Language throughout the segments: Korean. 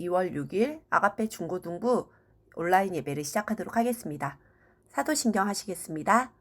2월 6일 아가페 중고등부 온라인 예배를 시작하도록 하겠습니다. 사도신경 하시겠습니다.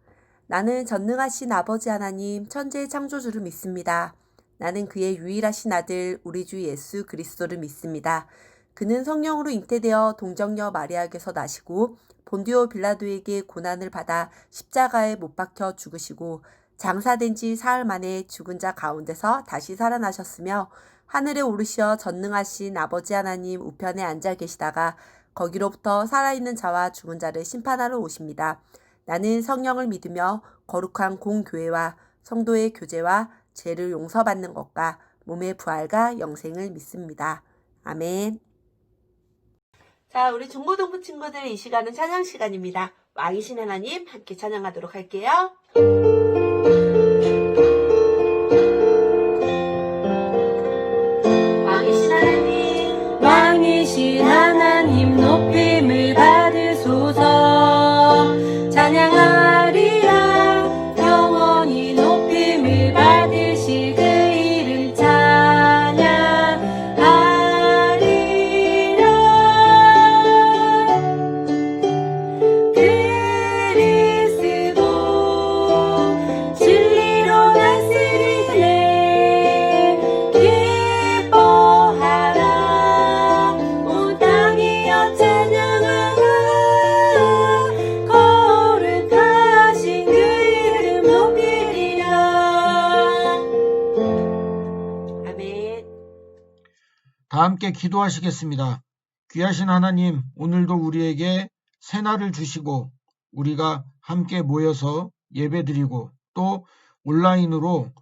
나는 전능하신 아버지 하나님 천지의 창조주를 믿습니다. 나는 그의 유일하신 아들 우리 주 예수 그리스도를 믿습니다. 그는 성령으로 잉태되어 동정녀 마리아에게서 나시고 본디오 빌라도에게 고난을 받아 십자가에 못 박혀 죽으시고 장사된 지 사흘 만에 죽은 자 가운데서 다시 살아나셨으며 하늘에 오르시어 전능하신 아버지 하나님 우편에 앉아 계시다가 거기로부터 살아있는 자와 죽은 자를 심판하러 오십니다. 나는 성령을 믿으며 거룩한 공교회와 성도의 교제와 죄를 용서받는 것과 몸의 부활과 영생을 믿습니다. 아멘. 자, 우리 중고등부 친구들 이 시간은 찬양 시간입니다. 왕이신 하나님 함께 찬양하도록 할게요. 왕이신 하나님 높임을 받으소서. 찬양하리라 영원히 높임을 받으실 그 이름 찬양하리라. 그리스도 진리로 다스리네. 기뻐하라 온 땅이여 찬양하라. 거룩하신 그 이름 높이리라. 아멘. 다 함께 기도하시겠습니다. 귀하신 하나님, 오늘도 우리에게 새날을 주시고 우리가 함께 모여서 예배드리고 또 온라인으로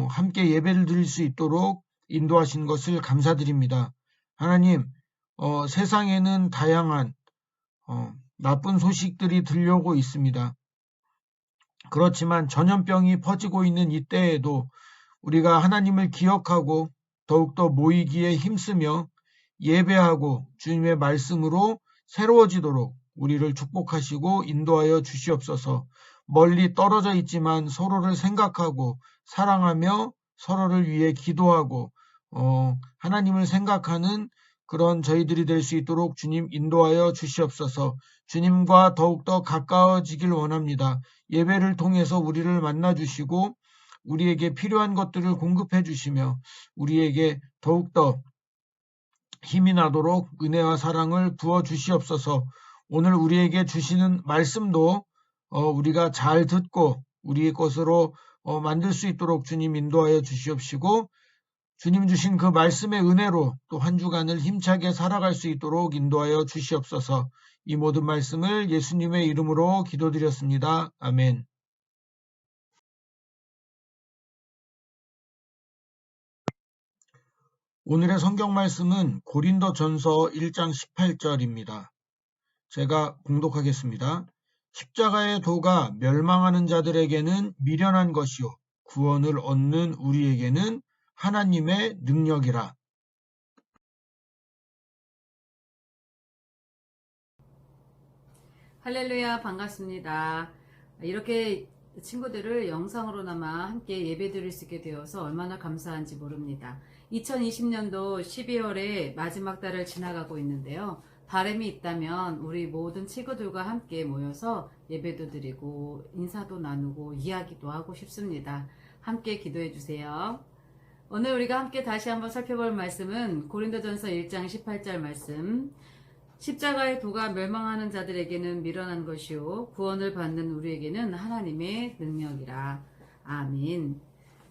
함께 예배를 드릴 수 있도록 인도하신 것을 감사드립니다. 하나님, 세상에는 다양한 나쁜 소식들이 들려오고 있습니다. 그렇지만 전염병이 퍼지고 있는 이때에도 우리가 하나님을 기억하고 더욱더 모이기에 힘쓰며 예배하고 주님의 말씀으로 새로워지도록 우리를 축복하시고 인도하여 주시옵소서. 멀리 떨어져 있지만 서로를 생각하고 사랑하며 서로를 위해 기도하고 하나님을 생각하는 그런 저희들이 될 수 있도록 주님 인도하여 주시옵소서. 주님과 더욱더 가까워지길 원합니다. 예배를 통해서 우리를 만나주시고 우리에게 필요한 것들을 공급해 주시며 우리에게 더욱더 힘이 나도록 은혜와 사랑을 부어 주시옵소서. 오늘 우리에게 주시는 말씀도 우리가 잘 듣고 우리의 것으로 만들 수 있도록 주님 인도하여 주시옵시고 주님 주신 그 말씀의 은혜로 또 한 주간을 힘차게 살아갈 수 있도록 인도하여 주시옵소서. 이 모든 말씀을 예수님의 이름으로 기도드렸습니다. 아멘. 오늘의 성경 말씀은 고린도전서 1장 18절입니다. 제가 봉독하겠습니다. 십자가의 도가 멸망하는 자들에게는 미련한 것이요 구원을 얻는 우리에게는 하나님의 능력이라. 할렐루야, 반갑습니다. 이렇게 친구들을 영상으로나마 함께 예배드릴 수 있게 되어서 얼마나 감사한지 모릅니다. 2020년도 12월에 마지막 달을 지나가고 있는데요. 바람이 있다면 우리 모든 친구들과 함께 모여서 예배도 드리고 인사도 나누고 이야기도 하고 싶습니다. 함께 기도해 주세요. 오늘 우리가 함께 다시 한번 살펴볼 말씀은 고린도전서 1장 18절 말씀. 십자가의 도가 멸망하는 자들에게는 미련한 것이요 구원을 받는 우리에게는 하나님의 능력이라. 아멘.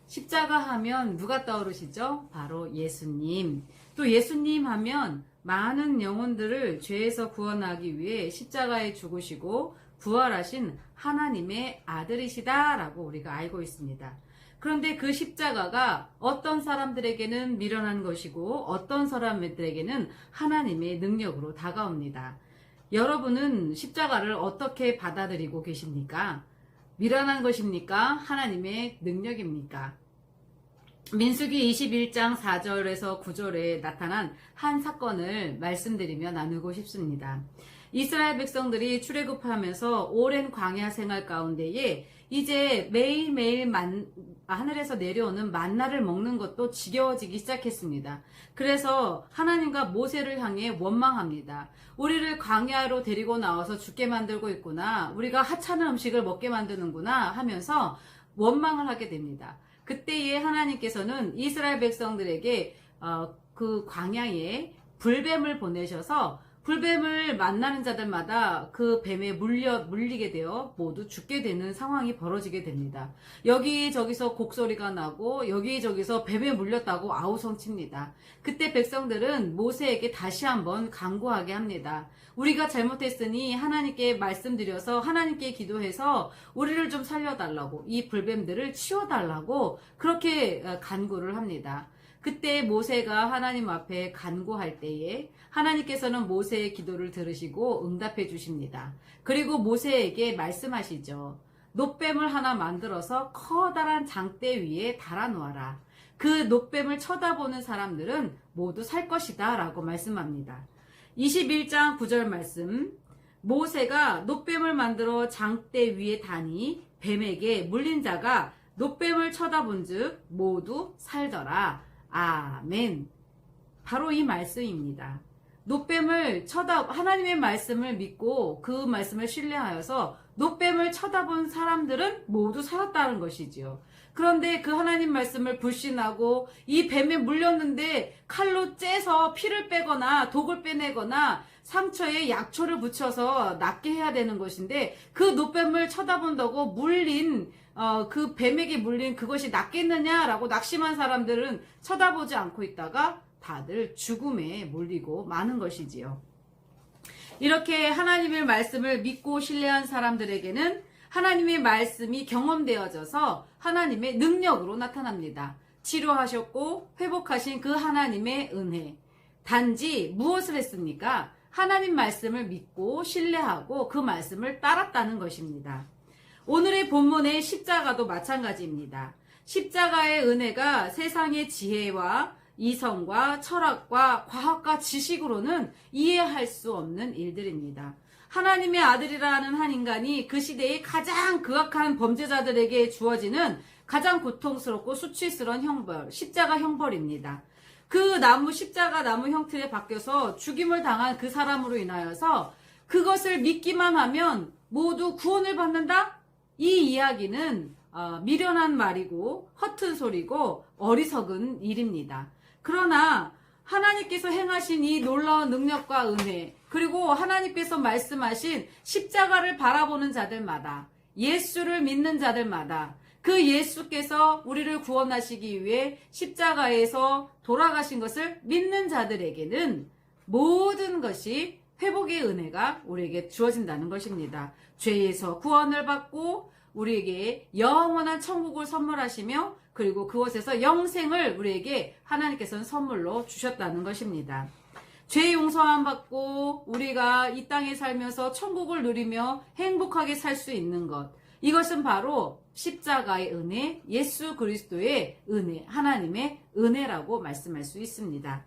십자가 하면 누가 떠오르시죠? 바로 예수님. 또 예수님 하면 많은 영혼들을 죄에서 구원하기 위해 십자가에 죽으시고 부활하신 하나님의 아들이시다라고 우리가 알고 있습니다. 그런데 그 십자가가 어떤 사람들에게는 미련한 것이고 어떤 사람들에게는 하나님의 능력으로 다가옵니다. 여러분은 십자가를 어떻게 받아들이고 계십니까? 미련한 것입니까? 하나님의 능력입니까? 민수기 21장 4절에서 9절에 나타난 한 사건을 말씀드리며 나누고 싶습니다. 이스라엘 백성들이 출애굽하면서 오랜 광야 생활 가운데에 이제 매일매일 하늘에서 내려오는 만나를 먹는 것도 지겨워지기 시작했습니다. 그래서 하나님과 모세를 향해 원망합니다. 우리를 광야로 데리고 나와서 죽게 만들고 있구나. 우리가 하찮은 음식을 먹게 만드는구나 하면서 원망을 하게 됩니다. 그때에 하나님께서는 이스라엘 백성들에게 그 광야에 불뱀을 보내셔서 불뱀을 만나는 자들마다 그 뱀에 물리게 되어 모두 죽게 되는 상황이 벌어지게 됩니다. 여기저기서 곡소리가 나고 여기저기서 뱀에 물렸다고 아우성칩니다. 그때 백성들은 모세에게 다시 한번 간구하게 합니다. 우리가 잘못했으니 하나님께 말씀드려서 하나님께 기도해서 우리를 좀 살려달라고, 이 불뱀들을 치워달라고 그렇게 간구를 합니다. 그때 모세가 하나님 앞에 간구할 때에 하나님께서는 모세의 기도를 들으시고 응답해 주십니다. 그리고 모세에게 말씀하시죠. 놋뱀을 하나 만들어서 커다란 장대 위에 달아놓아라. 그 놋뱀을 쳐다보는 사람들은 모두 살 것이다 라고 말씀합니다. 21장 9절 말씀, 모세가 놋뱀을 만들어 장대 위에 다니 뱀에게 물린 자가 놋뱀을 쳐다본 즉 모두 살더라. 아멘. 바로 이 말씀입니다. 놋뱀을 하나님의 말씀을 믿고 그 말씀을 신뢰하여서 놋뱀을 쳐다본 사람들은 모두 살았다는 것이지요. 그런데 그 하나님 말씀을 불신하고 이 뱀에 물렸는데 칼로 째서 피를 빼거나 독을 빼내거나 상처에 약초를 붙여서 낫게 해야 되는 것인데 그 놋뱀을 쳐다본다고 그 뱀에게 물린 그것이 낫겠느냐라고 낙심한 사람들은 쳐다보지 않고 있다가 다들 죽음에 몰리고 마는 것이지요. 이렇게 하나님의 말씀을 믿고 신뢰한 사람들에게는 하나님의 말씀이 경험되어져서 하나님의 능력으로 나타납니다. 치료하셨고 회복하신 그 하나님의 은혜. 단지 무엇을 했습니까? 하나님 말씀을 믿고 신뢰하고 그 말씀을 따랐다는 것입니다. 오늘의 본문의 십자가도 마찬가지입니다. 십자가의 은혜가 세상의 지혜와 이성과 철학과 과학과 지식으로는 이해할 수 없는 일들입니다. 하나님의 아들이라는 한 인간이 그 시대의 가장 극악한 범죄자들에게 주어지는 가장 고통스럽고 수치스러운 형벌, 십자가 형벌입니다. 그 십자가 나무 형틀에 박혀서 죽임을 당한 그 사람으로 인하여서 그것을 믿기만 하면 모두 구원을 받는다? 이 이야기는 미련한 말이고 허튼 소리고 어리석은 일입니다. 그러나 하나님께서 행하신 이 놀라운 능력과 은혜, 그리고 하나님께서 말씀하신 십자가를 바라보는 자들마다, 예수를 믿는 자들마다, 그 예수께서 우리를 구원하시기 위해 십자가에서 돌아가신 것을 믿는 자들에게는 모든 것이 회복의 은혜가 우리에게 주어진다는 것입니다. 죄에서 구원을 받고 우리에게 영원한 천국을 선물하시며 그리고 그곳에서 영생을 우리에게 하나님께서는 선물로 주셨다는 것입니다. 죄 용서함 받고 우리가 이 땅에 살면서 천국을 누리며 행복하게 살 수 있는 것, 이것은 바로 십자가의 은혜, 예수 그리스도의 은혜, 하나님의 은혜라고 말씀할 수 있습니다.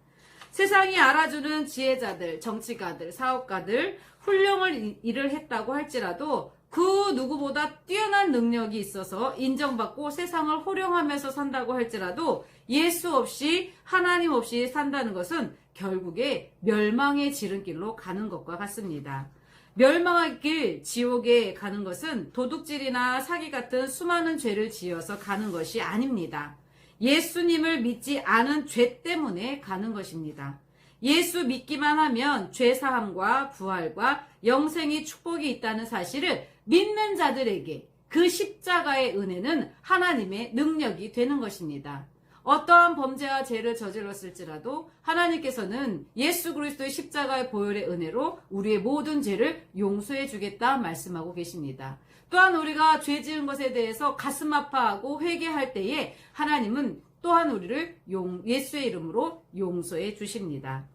세상이 알아주는 지혜자들, 정치가들, 사업가들, 훌륭한 일을 했다고 할지라도 그 누구보다 뛰어난 능력이 있어서 인정받고 세상을 호령하면서 산다고 할지라도 예수 없이 하나님 없이 산다는 것은 결국에 멸망의 지름길로 가는 것과 같습니다. 멸망의 길, 지옥에 가는 것은 도둑질이나 사기 같은 수많은 죄를 지어서 가는 것이 아닙니다. 예수님을 믿지 않은 죄 때문에 가는 것입니다. 예수 믿기만 하면 죄사함과 부활과 영생의 축복이 있다는 사실을 믿는 자들에게 그 십자가의 은혜는 하나님의 능력이 되는 것입니다. 어떠한 범죄와 죄를 저질렀을지라도 하나님께서는 예수 그리스도의 십자가의 보혈의 은혜로 우리의 모든 죄를 용서해 주겠다 말씀하고 계십니다. 또한 우리가 죄 지은 것에 대해서 가슴 아파하고 회개할 때에 하나님은 또한 우리를 예수의 이름으로 용서해 주십니다.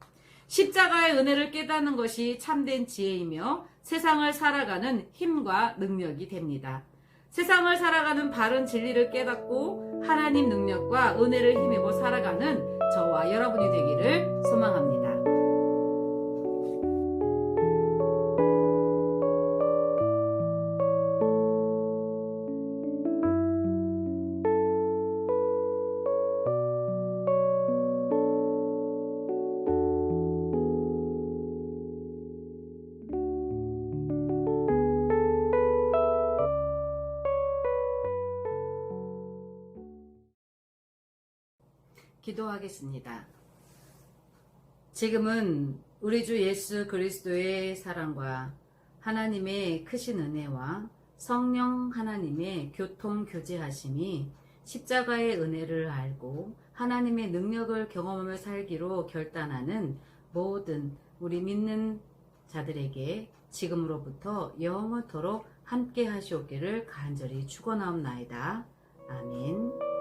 십자가의 은혜를 깨닫는 것이 참된 지혜이며 세상을 살아가는 힘과 능력이 됩니다. 세상을 살아가는 바른 진리를 깨닫고 하나님 능력과 은혜를 힘입어 살아가는 저와 여러분이 되기를 소망합니다. 기도하겠습니다. 지금은 우리 주 예수 그리스도의 사랑과 하나님의 크신 은혜와 성령 하나님의 교통 교제하심이 십자가의 은혜를 알고 하나님의 능력을 경험하며 살기로 결단하는 모든 우리 믿는 자들에게 지금으로부터 영원토록 함께 하시옵기를 간절히 축원하옵나이다. 아멘.